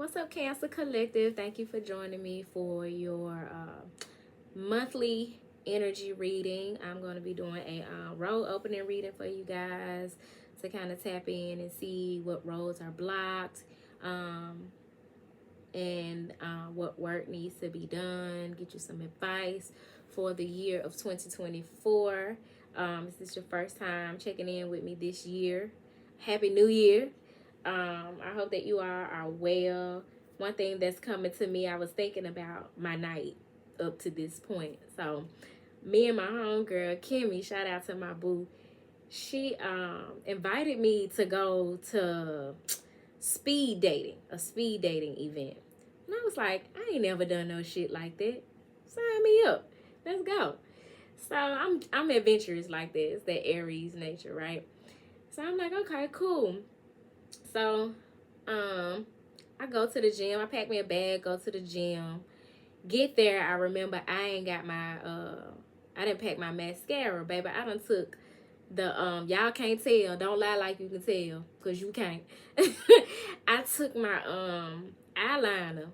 What's up, Cancer Collective? Thank you for joining me for your monthly energy reading. I'm going to be doing a road opening reading for you guys to kind of tap in and see what roads are blocked, and what work needs to be done. Get you some advice for the year of 2024. If this is your first time checking in with me this year, Happy New Year. I hope that you are well. One thing that's coming to me, I was thinking about my night up to this point. So me and my homegirl Kimmy, shout out to my boo, she invited me to go to a speed dating event. And I was like, I ain't never done no shit like that. Sign me up. Let's go. So I'm adventurous like that. It's that Aries nature, right? So I'm like, okay, cool. So I go to the gym. I pack me a bag, go to the gym. Get there, I remember I ain't got my I didn't pack my mascara, baby. I done took the y'all can't tell. Don't lie like you can tell, cause you can't. I took my eyeliner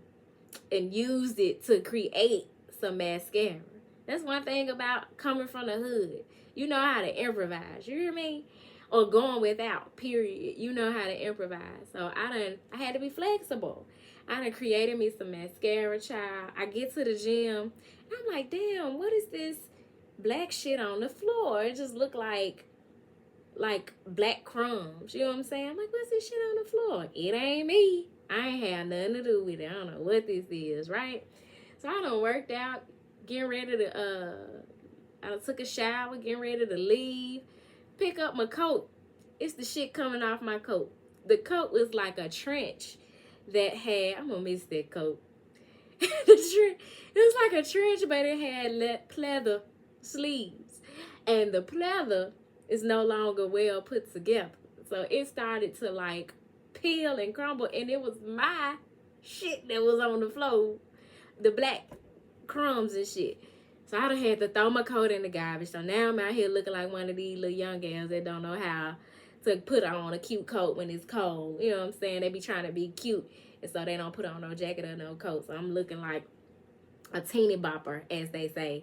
and used it to create some mascara. That's one thing about coming from the hood. You know how to improvise. You hear me? Or going without, period. You know how to improvise. So I had to be flexible. I done created me some mascara, child. I get to the gym. I'm like, damn, what is this black shit on the floor? It just looked like black crumbs. You know what I'm saying? I'm like, what's this shit on the floor? It ain't me. I ain't had nothing to do with it. I don't know what this is, right? So I done worked out, getting ready to I done took a shower, getting ready to leave. Pick up my coat. It's the shit coming off my coat. The coat was like a trench that had, I'm gonna miss that coat. It was like a trench, but it had pleather sleeves. And the pleather is no longer well put together. So it started to like peel and crumble, and it was my shit that was on the floor. The black crumbs and shit. So I done had to throw my coat in the garbage. So now I'm out here looking like one of these little young girls that don't know how to put on a cute coat when it's cold. You know what I'm saying? They be trying to be cute, and so they don't put on no jacket or no coat. So I'm looking like a teeny bopper, as they say.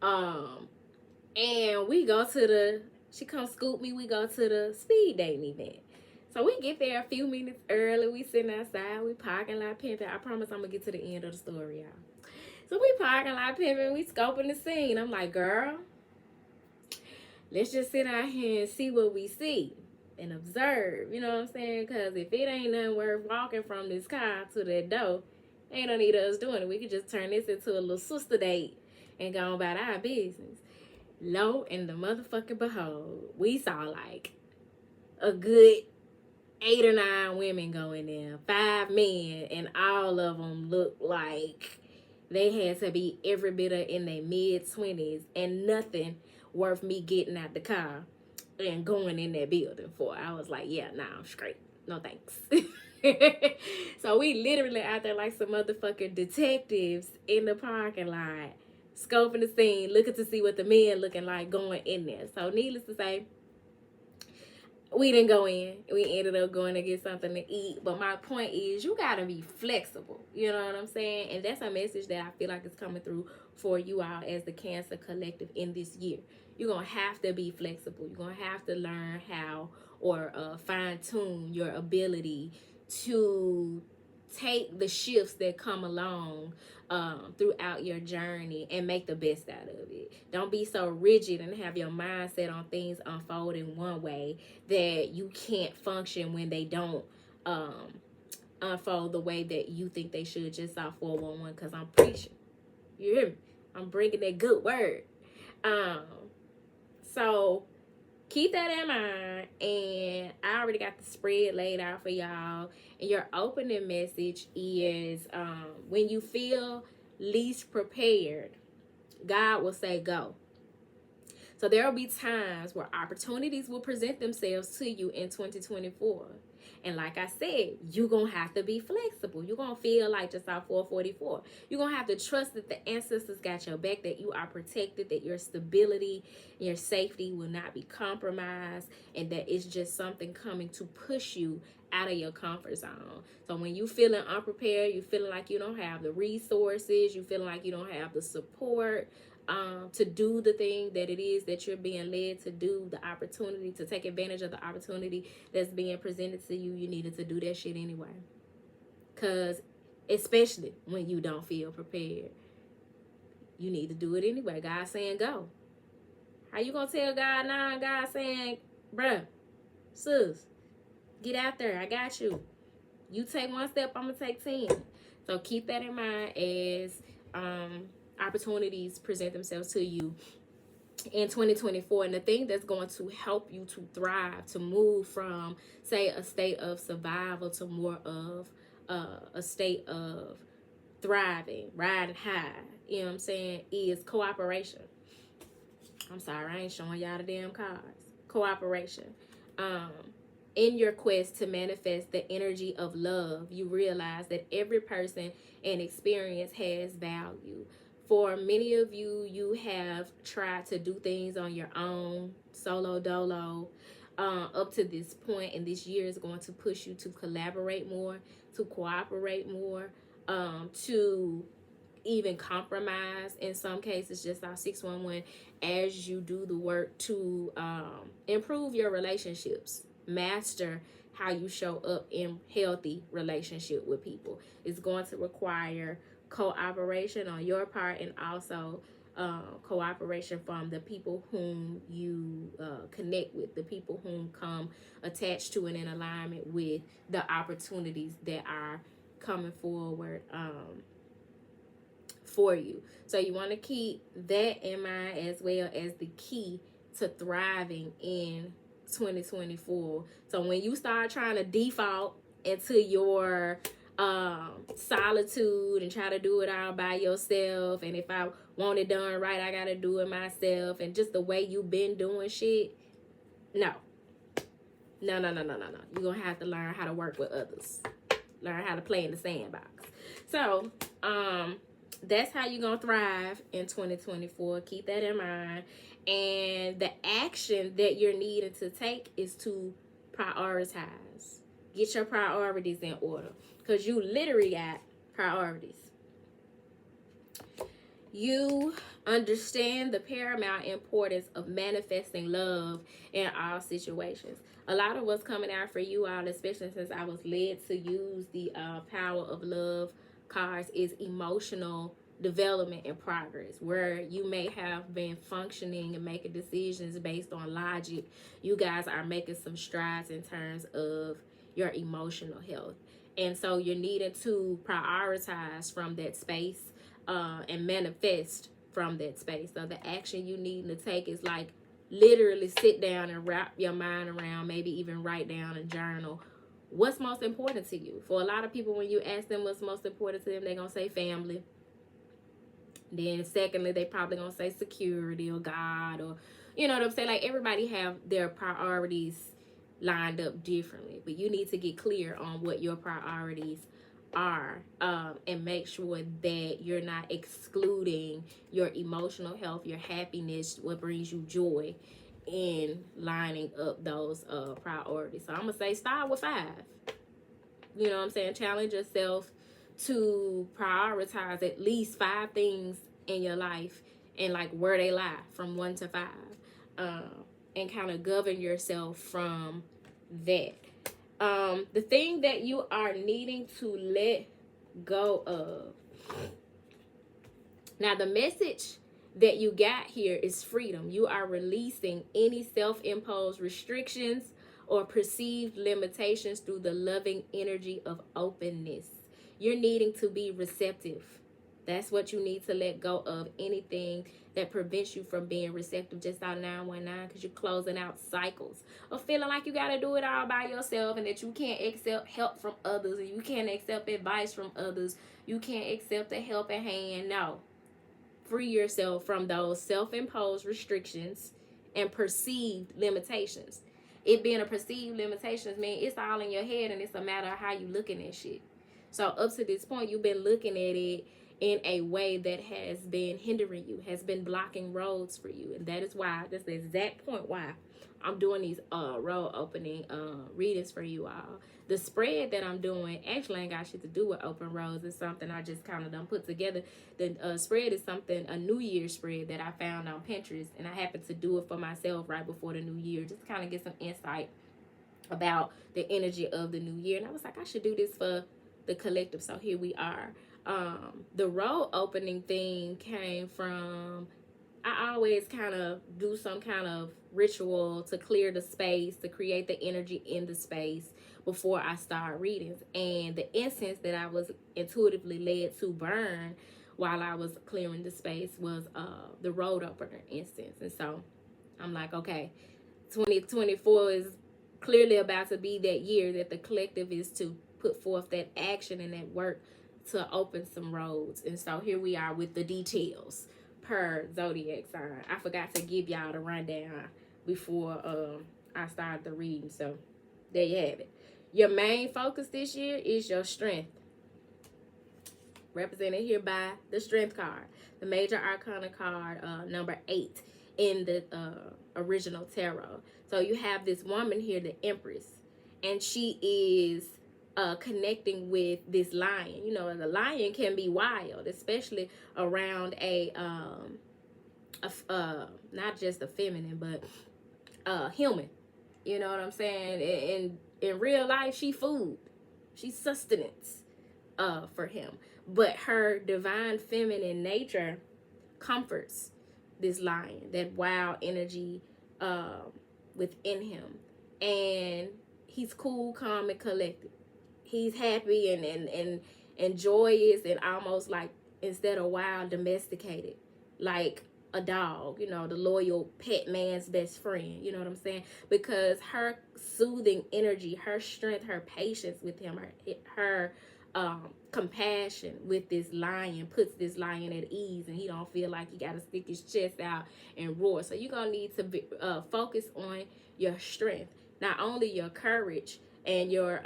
And we go to she come scoop me. We go to the speed dating event. So we get there a few minutes early. We sitting outside. We parking lot pimping. I promise I'm going to get to the end of the story, y'all. So we parking lot pimping. We scoping the scene. I'm like, girl, let's just sit out here and see what we see and observe. You know what I'm saying? Because if it ain't nothing worth walking from this car to that door, ain't no need of us doing it. We could just turn this into a little sister date and go about our business. Lo and the motherfucking behold, we saw like a good 8 or 9 women go in there, 5 men, and all of them looked like they had to be every bit of in their mid-20s, and nothing worth me getting out the car and going in that building for. I was like, yeah, nah, I'm straight. No thanks. So we literally out there like some motherfucking detectives in the parking lot, scoping the scene, looking to see what the men looking like going in there. So needless to say, we didn't go in. We ended up going to get something to eat. But my point is, you got to be flexible. You know what I'm saying? And that's a message that I feel like is coming through for you all as the Cancer Collective in this year. You're going to have to be flexible. You're going to have to learn how or fine-tune your ability to take the shifts that come along throughout your journey and make the best out of it. Don't be so rigid and have your mindset on things unfold in one way that you can't function when they don't unfold the way that you think they should. Just off 411, because I'm preaching. You hear me? I'm bringing that good word. So keep that in mind, and I already got the spread laid out for y'all. And your opening message is when you feel least prepared, God will say go. So there will be times where opportunities will present themselves to you in 2024. And like I said, you're going to have to be flexible. You're going to feel like just off 444. You're going to have to trust that the ancestors got your back, that you are protected, that your stability and your safety will not be compromised, and that it's just something coming to push you out of your comfort zone. So when you feeling unprepared, you feeling like you don't have the resources, you feeling like you don't have the support to do the thing that it is that you're being led to do, the opportunity to take advantage of the opportunity that's being presented to you, you needed to do that shit anyway. Because especially when you don't feel prepared, you need to do it anyway. God saying go. How you gonna tell God nah and God saying, bruh, sis, get out there, I got you. You take one step, I'm gonna take 10. So keep that in mind as opportunities present themselves to you in 2024. And the thing that's going to help you to thrive, to move from, say, a state of survival to more of a state of thriving, riding high, you know what I'm saying, is cooperation. I'm sorry, I ain't showing y'all the damn cards. Cooperation. In your quest to manifest the energy of love, you realize that every person and experience has value. For many of you, you have tried to do things on your own, solo dolo, up to this point, and this year is going to push you to collaborate more, to cooperate more, to even compromise in some cases, just our 611, as you do the work to improve your relationships, master how you show up in healthy relationship with people. It's going to require cooperation on your part, and also cooperation from the people whom you connect with, the people whom come attached to and in alignment with the opportunities that are coming forward for you. So you want to keep that in mind, as well as the key to thriving in 2024. So when you start trying to default into your solitude and try to do it all by yourself, and if I want it done right, I gotta do it myself, and just the way you've been doing shit, no. You're gonna have to learn how to work with others, learn how to play in the sandbox. So that's how you're gonna thrive in 2024. Keep that in mind. And the action that you're needing to take is to prioritize. Get your priorities in order, because you literally got priorities. You understand the paramount importance of manifesting love in all situations. A lot of what's coming out for you all, especially since I was led to use the power of love cards, is emotional development and progress, where you may have been functioning and making decisions based on logic. You guys are making some strides in terms of your emotional health, and so you're needing to prioritize from that space and manifest from that space. So the action you need to take is like literally sit down and wrap your mind around, maybe even write down and journal what's most important to you. For a lot of people, when you ask them what's most important to them, they're gonna say family. Then secondly, they probably gonna say security or God, or you know what I'm saying. Like, everybody have their priorities lined up differently, but you need to get clear on what your priorities are, and make sure that you're not excluding your emotional health, your happiness, what brings you joy, in lining up those priorities. So I'm gonna say start with 5. You know what I'm saying? Challenge yourself to prioritize at least 5 things in your life, and like where they lie from 1 to 5, and kind of govern yourself from that. The thing that you are needing to let go of. Now, the message that you got here is freedom. You are releasing any self-imposed restrictions or perceived limitations through the loving energy of openness. You're needing to be receptive. That's what you need to let go of. Anything that prevents you from being receptive. Just out 919, because you're closing out cycles of feeling like you got to do it all by yourself, and that you can't accept help from others, and you can't accept advice from others. You can't accept a helping hand. No. Free yourself from those self-imposed restrictions and perceived limitations. It being a perceived limitations means it's all in your head, and it's a matter of how you looking at shit. So up to this point, you've been looking at it in a way that has been hindering you, has been blocking roads for you. And that is why, that's the exact point why I'm doing these road opening readings for you all. The spread that I'm doing actually ain't got shit to do with open roads. It's something I just kind of done put together. The spread is something, a New Year's spread that I found on Pinterest, and I happened to do it for myself right before the New Year, just to kind of get some insight about the energy of the New Year. And I was like, I should do this for the collective. So here we are. The road opening thing came from, I always kind of do some kind of ritual to clear the space, to create the energy in the space before I start readings. And the incense that I was intuitively led to burn while I was clearing the space was the road opener incense. And so I'm like, okay, 2024 is clearly about to be that year that the collective is to put forth that action and that work to open some roads. And so here we are with the details per zodiac sign. I forgot to give y'all the rundown before I started the reading. So there you have it. Your main focus this year is your strength, represented here by the strength card, the major arcana card, number 8 in the original tarot. So you have this woman here, the Empress, and she is connecting with this lion. You know, the lion can be wild, especially around a not just a feminine, but human. You know what I'm saying? In real life, she food, she's sustenance for him. But her divine feminine nature comforts this lion, that wild energy within him. And he's cool, calm, and collected. He's happy and joyous, and almost like, instead of wild, domesticated, like a dog, you know, the loyal pet man's best friend. You know what I'm saying? Because her soothing energy, her strength, her patience with him, her compassion with this lion puts this lion at ease, and he don't feel like he got to stick his chest out and roar. So you're gonna need to focus on your strength, not only your courage and your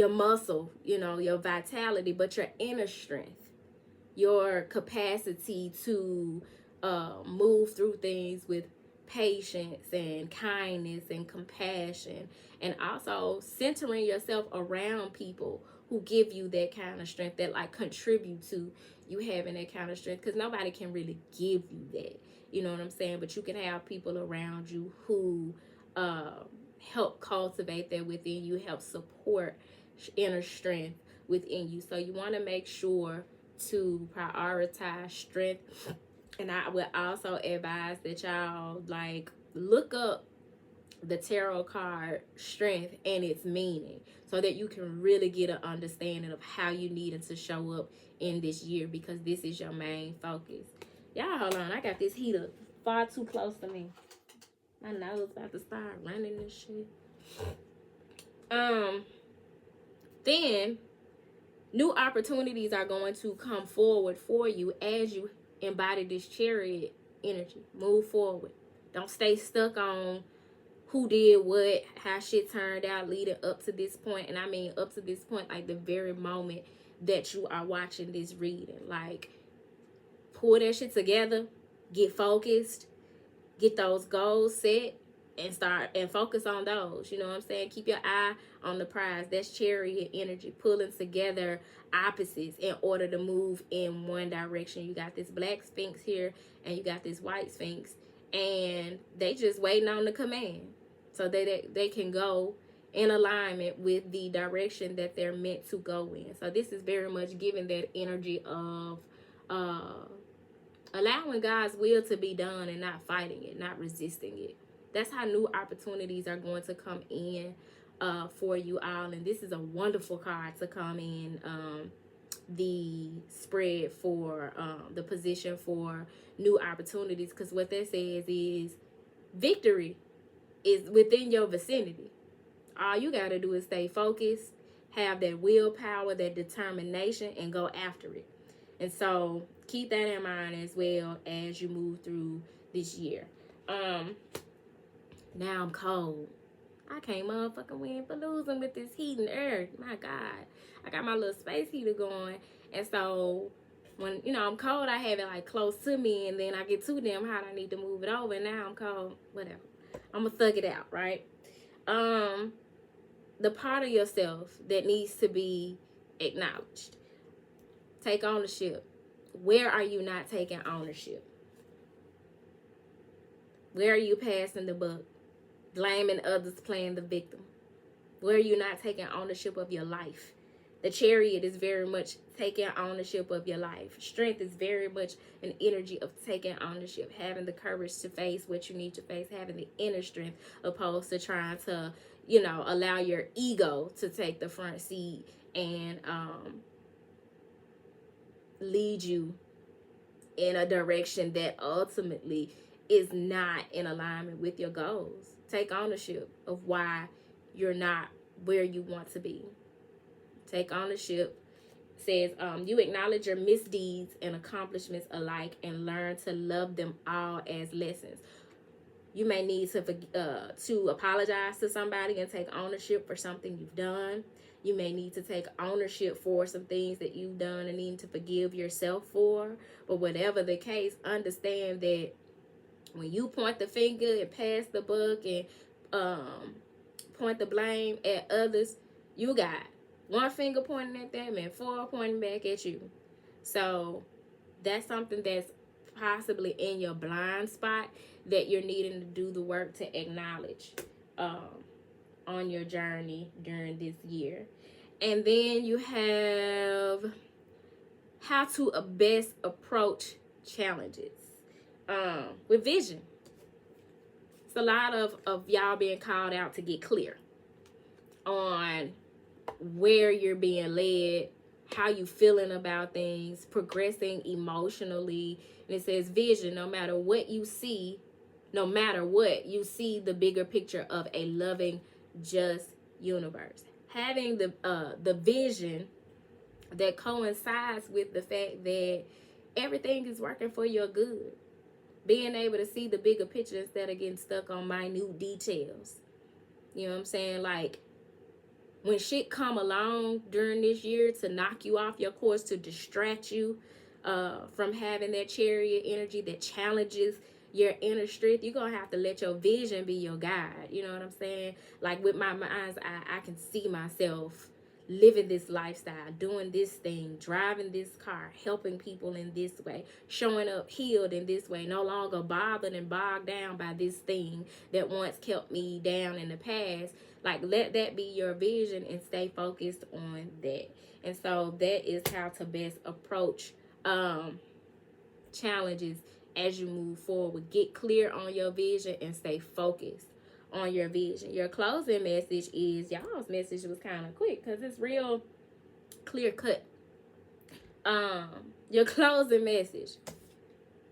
muscle, you know, your vitality, but your inner strength, your capacity to move through things with patience and kindness and compassion, and also centering yourself around people who give you that kind of strength, that like contribute to you having that kind of strength, because nobody can really give you that, you know what I'm saying? But you can have people around you who help cultivate that within you, help support inner strength within you. So you want to make sure to prioritize strength. And I would also advise that y'all like look up the tarot card strength and its meaning, so that you can really get an understanding of how you need it to show up in this year, because this is your main focus. Y'all hold on, I got this heater far too close to me. My nose about to start running and shit. Then new opportunities are going to come forward for you as you embody this Chariot energy. Move forward. Don't stay stuck on who did what, how shit turned out leading up to this point. And I mean up to this point, like the very moment that you are watching this reading. Like, pull that shit together, get focused, get those goals set, and start and focus on those. You know what I'm saying? Keep your eye on the prize. That's Chariot energy, pulling together opposites in order to move in one direction. You got this black Sphinx here, and you got this white Sphinx, and they just waiting on the command, so they can go in alignment with the direction that they're meant to go in. So this is very much giving that energy of allowing God's will to be done and not fighting it, not resisting it. That's how new opportunities are going to come in for you all. And this is a wonderful card to come in the spread for the position for new opportunities, because what that says is victory is within your vicinity. All you got to do is stay focused, have that willpower, that determination, and go after it. And so keep that in mind as well as you move through this year. Now I'm cold. I can't motherfucking win for losing with this heat and earth. My God. I got my little space heater going. And so when, you know, I'm cold, I have it like close to me, and then I get too damn hot, I need to move it over, and now I'm cold, whatever. I'm gonna thug it out, right? The part of yourself that needs to be acknowledged. Take ownership. Where are you not taking ownership? Where are you passing the buck? Blaming others, playing the victim? Where are you not taking ownership of your life? The Chariot is very much taking ownership of your life. Strength is very much an energy of taking ownership, having the courage to face what you need to face, having the inner strength, opposed to trying to, you know, allow your ego to take the front seat and lead you in a direction that ultimately is not in alignment with your goals. Take ownership of why you're not where you want to be. Take ownership. Says you acknowledge your misdeeds and accomplishments alike and learn to love them all as lessons. You may need to apologize to somebody and take ownership for something you've done. You may need to take ownership for some things that you've done and need to forgive yourself for. But whatever the case, understand that when you point the finger and pass the buck and point the blame at others, you got one finger pointing at them and four pointing back at you. So that's something that's possibly in your blind spot that you're needing to do the work to acknowledge on your journey during this year. And then you have how to best approach challenges with vision. It's a lot of y'all being called out to get clear on where you're being led, how you feeling about things, progressing emotionally. And it says vision, no matter what you see, the bigger picture of a loving, just universe. Having the vision that coincides with the fact that everything is working for your good. Being able to see the bigger picture instead of getting stuck on minute details. You know what I'm saying? Like, when shit come along during this year to knock you off your course, to distract you from having that Chariot energy that challenges your inner strength, you're going to have to let your vision be your guide. You know what I'm saying? Like, with my mind's eye, I can see myself living this lifestyle, doing this thing, driving this car, helping people in this way, showing up healed in this way, no longer bothered and bogged down by this thing that once kept me down in the past. Like, let that be your vision and stay focused on that. And so that is how to best approach challenges as you move forward. Get clear on your vision and stay focused on your vision. Your closing message is, y'all's message was kind of quick because it's real clear cut. Your closing message: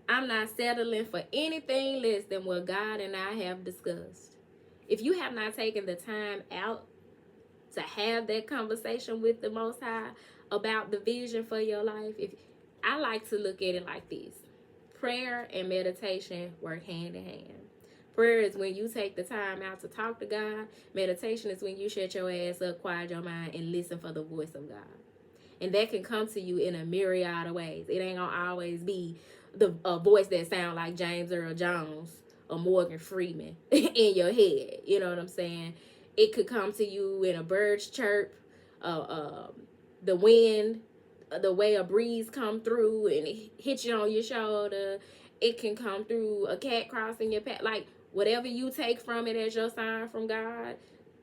I'm not settling for anything less than what God and I have discussed. If you have not taken the time out to have that conversation with the Most High about the vision for your life, I like to look at it like this: prayer and meditation work hand in hand. Prayer is when you take the time out to talk to God. Meditation is when you shut your ass up, quiet your mind, and listen for the voice of God. And that can come to you in a myriad of ways. It ain't gonna always be a voice that sounds like James Earl Jones or Morgan Freeman in your head. You know what I'm saying? It could come to you in a bird's chirp, the wind, the way a breeze come through and it hits you on your shoulder. It can come through a cat crossing your path. Like, whatever you take from it as your sign from God,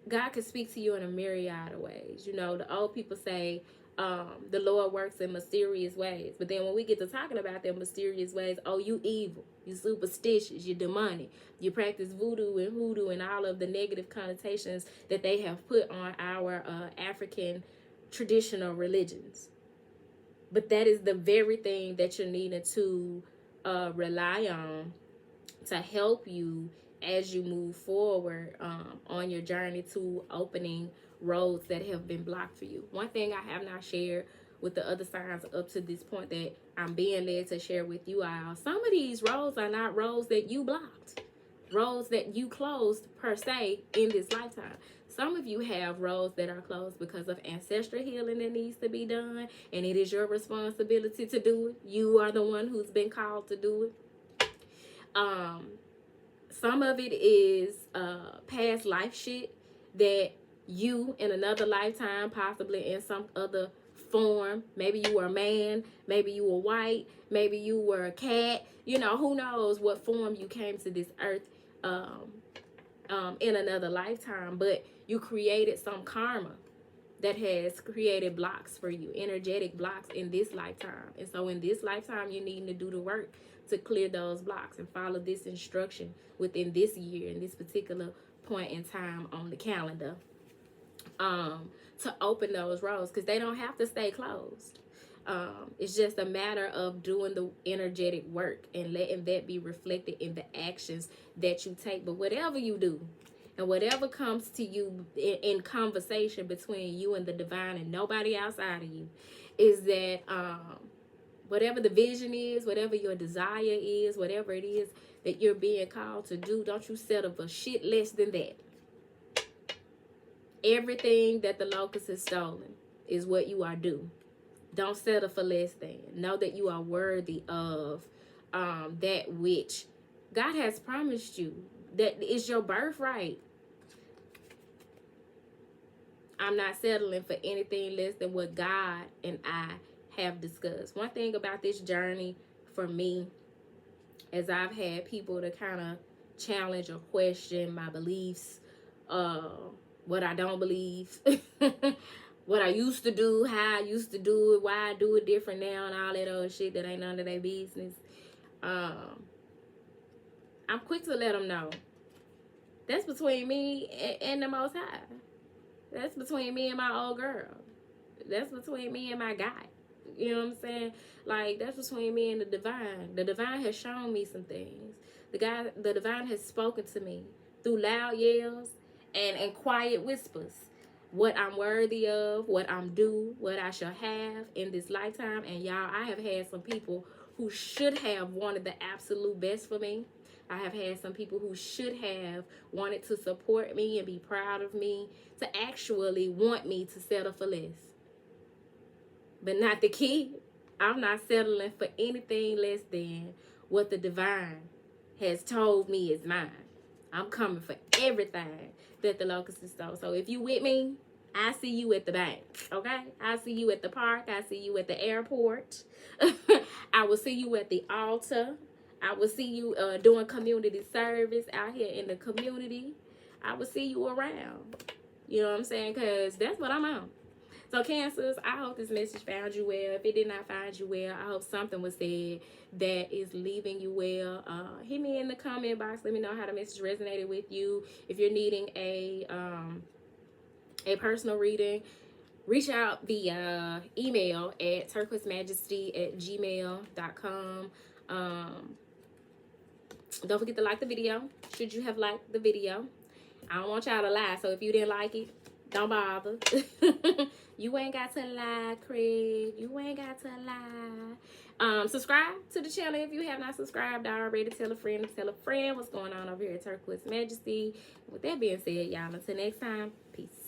God can speak to you in a myriad of ways. You know, the old people say the Lord works in mysterious ways. But then when we get to talking about them mysterious ways, oh, you evil, you superstitious, you demonic, you practice voodoo and hoodoo and all of the negative connotations that they have put on our African traditional religions. But that is the very thing that you're needing to rely on to help you as you move forward on your journey to opening roads that have been blocked for you. One thing I have not shared with the other signs up to this point that I'm being led to share with you all: some of these roads are not roads that you blocked. roles that you closed per se in this lifetime. Some of you have roles that are closed because of ancestral healing that needs to be done, and it is your responsibility to do it. You are the one who's been called to do it. Some of it is past life shit that you in another lifetime, possibly in some other form. Maybe you were a man, maybe you were white, maybe you were a cat. You know, who knows what form you came to this earth in another lifetime, but you created some karma that has created blocks for you, energetic blocks in this lifetime. And so in this lifetime, you need to do the work to clear those blocks and follow this instruction within this year and this particular point in time on the calendar to open those roads, because they don't have to stay closed. It's just a matter of doing the energetic work and letting that be reflected in the actions that you take. But whatever you do and whatever comes to you in conversation between you and the divine and nobody outside of you, is that whatever the vision is, whatever your desire is, whatever it is that you're being called to do, don't you settle for shit less than that. Everything that the locust has stolen is what you are due. Don't settle for less than. Know that you are worthy of that which God has promised you. That is your birthright. I'm not settling for anything less than what God and I have discussed. One thing about this journey for me, as I've had people to kind of challenge or question my beliefs, what I don't believe, what I used to do, how I used to do it, why I do it different now, and all that other shit that ain't none of their business. I'm quick to let them know that's between me and the Most High. That's between me and my old girl. That's between me and my guy. You know what I'm saying? Like, that's between me and the divine. The divine has shown me some things. The divine has spoken to me through loud yells and quiet whispers. What I'm worthy of, what I'm due, what I shall have in this lifetime. And y'all, I have had some people who should have wanted the absolute best for me. I have had some people who should have wanted to support me and be proud of me, to actually want me to settle for less. But not the key. I'm not settling for anything less than what the divine has told me is mine. I'm coming for everything that the locust has stole. So if you with me, I see you at the bank, okay? I see you at the park. I see you at the airport. I will see you at the altar. I will see you doing community service out here in the community. I will see you around. You know what I'm saying? Because that's what I'm on. So Cancers, I hope this message found you well. If it did not find you well, I hope something was said that is leaving you well. Hit me in the comment box. Let me know how the message resonated with you. If you're needing a personal reading, reach out via email at turquoisemajesty@gmail.com. Don't forget to like the video, should you have liked the video. I don't want y'all to lie, so if you didn't like it, don't bother. You ain't got to lie, Craig. You ain't got to lie. Subscribe to the channel if you have not subscribed already. Tell a friend what's going on over here at Turquoise Majesty. With that being said, y'all, until next time, peace.